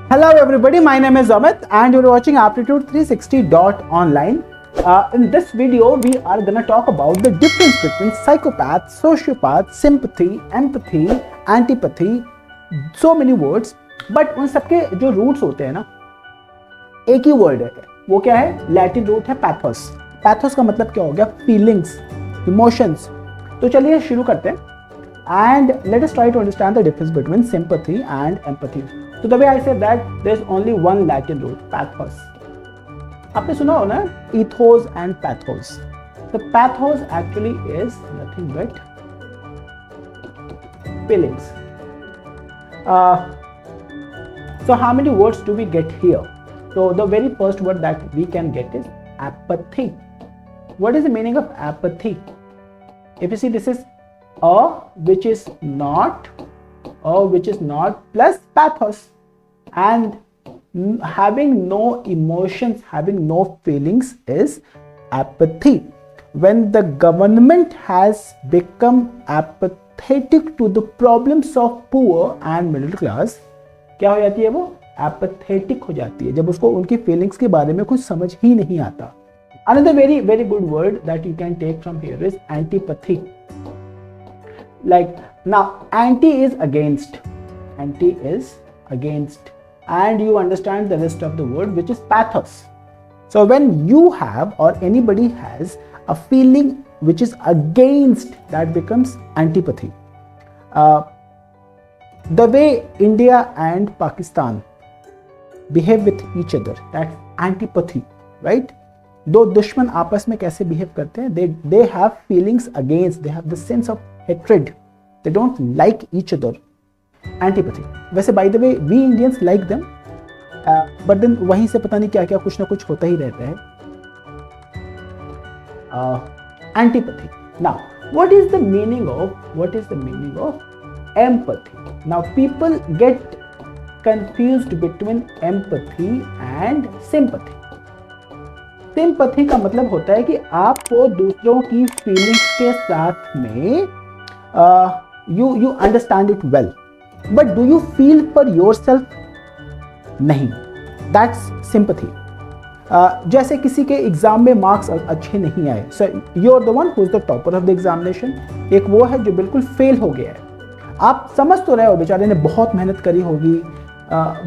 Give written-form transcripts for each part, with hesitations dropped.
Hello everybody, my name is Amit and you're watching Aptitude360.online. In this video, we are gonna talk about the difference between psychopath, sociopath, sympathy, empathy, antipathy, so many words. But उन सबके जो roots होते हैं ना, एक ही word है, वो क्या है? लैटिन रूट है पैथोस. पैथोस का मतलब क्या हो गया? Feelings, emotions. तो चलिए शुरू करते हैं. And let us try to understand the difference between sympathy and empathy. So the way I said that there is only one Latin root, pathos. आपने सुना हो ना, ethos and pathos. The pathos actually is nothing but feelings. So how many words do we get here? So the very first word that we can get is apathy. What is the meaning of apathy? If you see, this is which is not plus pathos, and having no emotions, having no feelings is apathy. When the government has become apathetic to the problems of poor and middle class, क्या हो जाती है? वो apathetic हो जाती है, जब उसको उनकी feelings के बारे में कुछ समझ ही नहीं आता. Another very good word that you can take from here is antipathy. Like now, anti is against, and you understand the rest of the word, which is pathos. So when you have or anybody has a feeling which is against, that becomes antipathy. The way India and Pakistan behave with each other, that's antipathy, right? दो दुश्मन आपस में कैसे behave करते हैं? They have feelings against, they have the sense of hatred, they don't like each other. Antipathy. वैसे by the way we Indians like them, but then वहीं से पता नहीं क्या क्या कुछ ना कुछ होता ही रहता है. Antipathy. Now what is the meaning of empathy? Now people get confused between empathy and sympathy. Sympathy का मतलब होता है कि आपको दूसरों की फीलिंग्स के साथ में you understand it well, but do you feel for yourself? नहीं, दैट्स सिंपैथी. जैसे किसी के एग्जाम में मार्क्स अच्छे नहीं आए, so you are the one who is the topper of the examination. एक वो है जो बिल्कुल फेल हो गया है. आप समझ तो रहे हो बेचारे ने बहुत मेहनत करी होगी,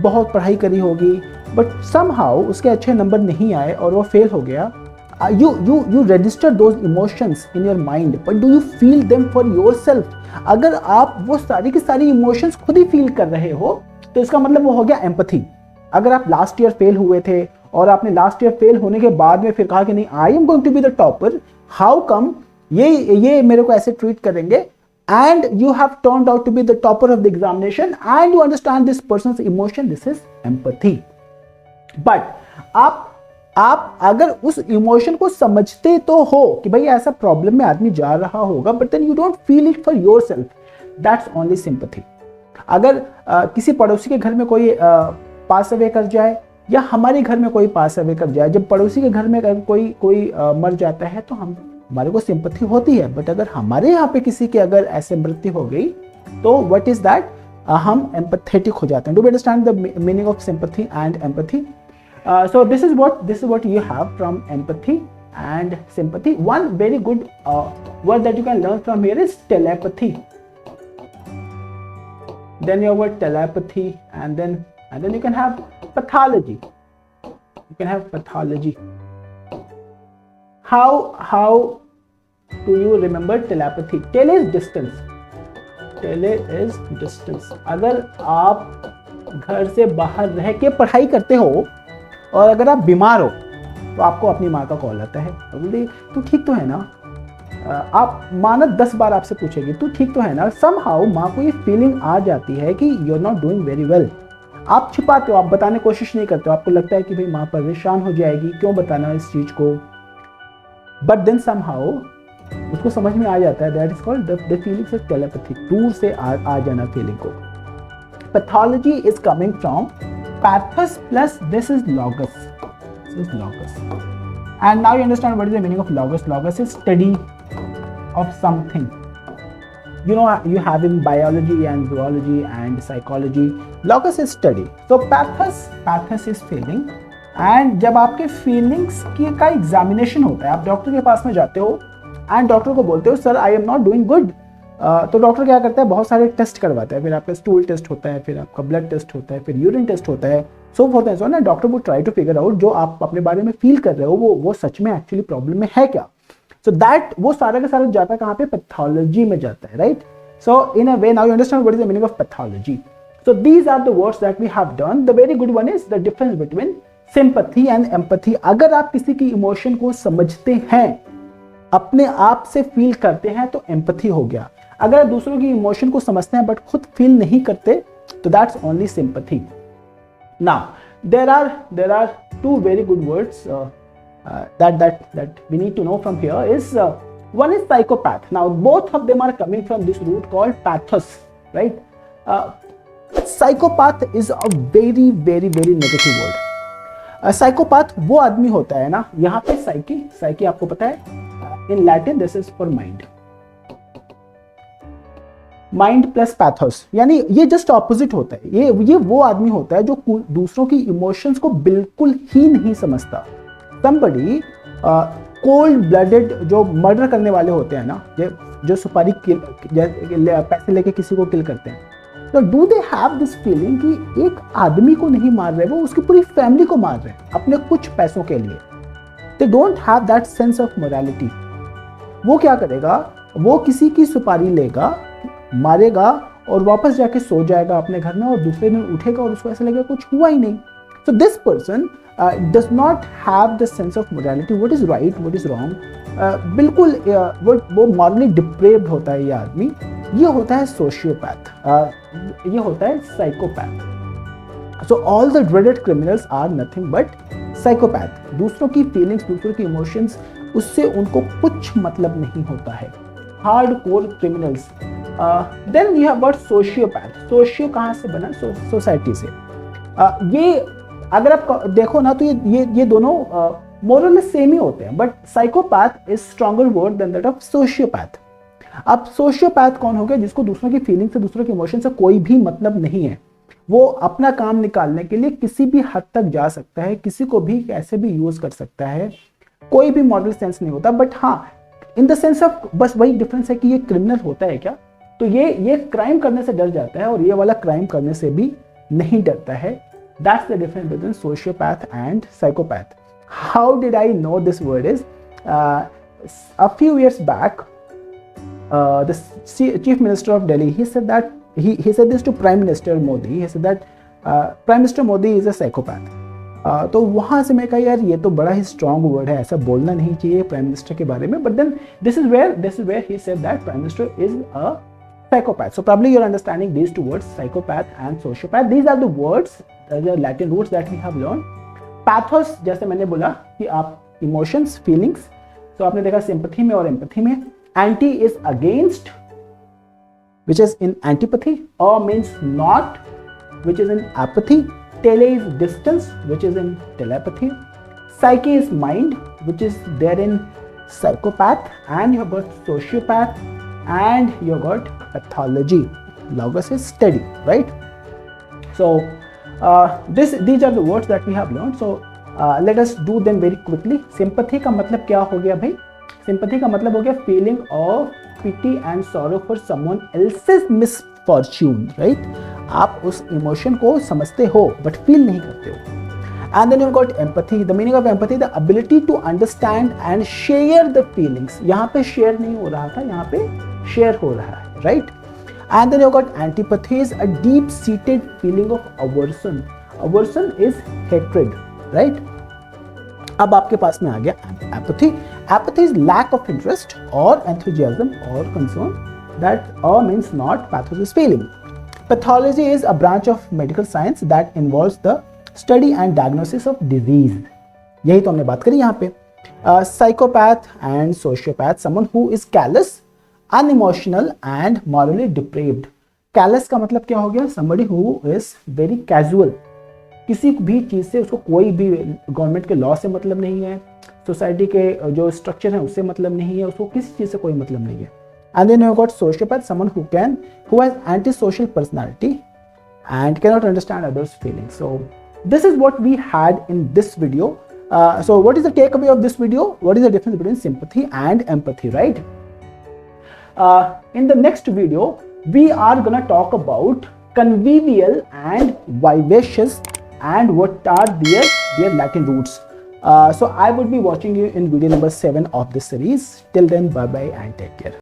बहुत पढ़ाई करी होगी, बट समहाउ उसके अच्छे नंबर नहीं आए और वो फेल हो गया. You register those emotions in your mind, but do you feel them for yourself? अगर आप वो सारी की सारी इमोशंस खुद ही फील कर रहे हो तो इसका मतलब वो हो गया एम्पैथी. अगर आप लास्ट ईयर फेल हुए थे और आपने लास्ट ईयर फेल होने के बाद में फिर कहा कि नहीं, I am going to be the topper, how come ये मेरे को ऐसे ट्रीट करेंगे, and you have turned out to be the topper of the examination and you understand this person's emotion, this is empathy. But आप अगर उस emotion को समझते तो हो कि भाई ऐसा प्रॉब्लम में आदमी जा रहा होगा, but then you don't feel it for yourself, that's only sympathy. अगर किसी पड़ोसी के घर में कोई पास अवे कर जाए या हमारे घर में कोई पास अवे कर जाए, जब पड़ोसी के घर में कोई मर जाता है तो हमारे को सिंपैथी होती है. बट अगर हमारे यहाँ पे किसी की अगर ऐसे मृत्यु हो गई तो व्हाट इज दैट? हम एम्पैथेटिक हो जाते हैं. Do you understand the meaning of sympathy and empathy? So this is what you have from empathy and sympathy. One very good word that you can learn from here is telepathy. Then you have telepathy, and then you can have pathology. You can have pathology. How do you remember telepathy? Tele is distance. अगर आप घर से बाहर रह के पढ़ाई करते हो और अगर आप बीमार हो तो आपको अपनी माँ का कॉल आता है, बोलती तू ठीक तो है ना? आप माँ ना 10 बार आपसे पूछेगी तू ठीक तो है ना? समहाउ माँ को ये फीलिंग आ जाती है कि you are not doing very well. आप छिपाते हो, आप बताने की कोशिश नहीं करते हो, आपको लगता है कि भाई माँ परेशान हो जाएगी, क्यों बताना इस चीज को. बट देन समहाउ उसको समझ में आ जाता है. That is called the feeling से टेलीपैथी, दूर से आ जाना फीलिंग को. Pathology is coming from pathos plus this is logos. And now you understand what is the meaning of logos. Logos is study of something. you know, you have in biology and zoology and psychology, logos is study. So pathos is feeling. And जब आपके feelings की का examination होता है, आप doctor के पास में जाते हो एंड डॉक्टर को बोलते हो sir I am not doing good, तो डॉक्टर क्या करता है, बहुत सारे टेस्ट करवाता है, फिर आपका स्टूल टेस्ट होता है, फिर आपका ब्लड टेस्ट होता है, फिर यूरिन टेस्ट होता है, so fourth and so on. Doctor वो ट्राई टू फिगर आउट जो आप अपने बारे में फील कर रहे हो वो सच में एक्चुअली प्रॉब्लम में है क्या। सो दैट वो सारा का सारा जाता है कहाँ पे, पैथोलॉजी में जाता है, right. So in a way now you understand what is the meaning of pathology. So these are the words that we have done. The very good one is the difference between sympathy and empathy. अगर आप किसी की emotion को समझते हैं, अपने आप से फील करते हैं, तो एम्पैथी हो गया। अगर आप दूसरों की इमोशन को समझते हैं बट खुद फील नहीं करते, तो that's only sympathy. Now there are two very good words that we need to know from here is one is psychopath. Now both of them are coming from this root called pathos, right? Psychopath is a very negative word. Psychopath वो आदमी होता है ना, यहाँ पे psyche आपको पता है, in Latin this is for mind plus pathos, यानी ये जस्ट ऑपोजिट होता है। ये वो आदमी होता है जो दूसरों की इमोशंस को बिल्कुल ही नहीं समझता। somebody कोल्ड ब्लडेड जो मर्डर करने वाले होते हैं ना, जो सुपारी पैसे लेके किसी को किल करते हैं, तो do they have this feeling कि एक आदमी को नहीं मार रहे, वो उसकी पूरी फैमिली को मार रहे हैं अपने कुछ पैसों के लिए। They don't have that sense of morality. वो क्या करेगा, वो किसी की सुपारी लेगा, मारेगा और वापस जाके सो जाएगा अपने घर में, और दूसरे दिन उठेगा और उसको ऐसा लगेगा कुछ हुआ ही नहीं। So this person does not have the sense of morality, what is right, what is wrong, बिल्कुल वो morally depraved होता है ये आदमी। ये होता है सोशियोपैथ, ये होता है psychopath. So all the dreaded criminals are nothing but psychopath। दूसरों की फीलिंग्स, दूसरों की इमोशंस, उससे उनको कुछ मतलब नहीं होता है। Hardcore criminals. Then you have got sociopath. Socio कहाँ से बना, सोसाइटी से। ये अगर आप देखो ना तो ये दोनों मोर और लेस सेम ही होते हैं, but psychopath is stronger word than that of sociopath. अब सोशियोपैथ कौन हो गया, जिसको दूसरों की फीलिंग से, दूसरों के इमोशन से कोई भी मतलब नहीं है। वो अपना काम निकालने के लिए किसी भी हद तक जा सकता है, किसी को भी कैसे भी यूज कर सकता है, कोई भी मॉरल सेंस नहीं होता। बट हाँ, इन द सेंस ऑफ, बस वही डिफरेंस है कि ये क्रिमिनल होता है क्या, तो ये क्राइम करने से डर जाता है और ये वाला क्राइम करने से भी नहीं डरता है। That's the difference between sociopath and psychopath. How did I know this word is, a few years back, the Chief Minister of Delhi, he said that, he said this to Prime Minister Modi, he said that Prime Minister Modi is a psychopath. तो वहाँ से मैं कहा यार ये तो बड़ा ही strong word है, ऐसा बोलना नहीं चाहिए Prime Minister के बारे में, but then this is where he said that Prime Minister is a psychopath. So probably you're understanding these two words, psychopath and sociopath. These are the words, the Latin roots that we have learned. Pathos, जैसे मैंने बोला कि आप emotions, feelings, तो आपने देखा sympathy में और empathy में। Anti is against, which is in antipathy, or means not, which is in apathy. Tele is distance, which is in telepathy. Psyche is mind, which is there in psychopath, and you have got sociopath, and you have got pathology. Logos is study, right? So these are the words that we have learned. So let us do them very quickly. Sympathy का मतलब क्या हो गया भाई? Sympathy का मतलब हो गया feeling of pity and sorrow for someone else's misfortune, right? आप उस emotion को समझते हो but feel नहीं करते हो। And then you've got empathy. The meaning of empathy, the ability to understand and share the feelings. यहाँ पे share नहीं हो रहा था, यहाँ पे share हो रहा है, right? And then you've got antipathy, is a deep-seated feeling of aversion. Aversion is hatred, right? अब आपके पास में आ गया apathy. Apathy is lack of interest or enthusiasm or concern. That means not, pathos is feeling. Pathology is a branch of medical science that involves the study and diagnosis of disease. यही तो हमने बात करी यहाँ पे। Psychopath and sociopath, someone who is callous, unemotional and morally depraved. Callous का मतलब क्या हो गया? Somebody who is very casual. किसी भी चीज़ से उसको कोई भी गवर्नमेंट के लॉ से मतलब नहीं है, सोसाइटी के जो स्ट्रक्चर है उससे मतलब नहीं है, उसको किसी चीज़ से कोई मतलब नहीं है। And then you've got sociopath, someone who has antisocial personality and cannot understand others' feelings. So this is what we had in this video. So what is the takeaway of this video? What is the difference between sympathy and empathy, right? In the next video, we are gonna talk about convivial and vivacious and what are their Latin roots. So I would be watching you in video number 7 of this series. Till then, bye bye and take care.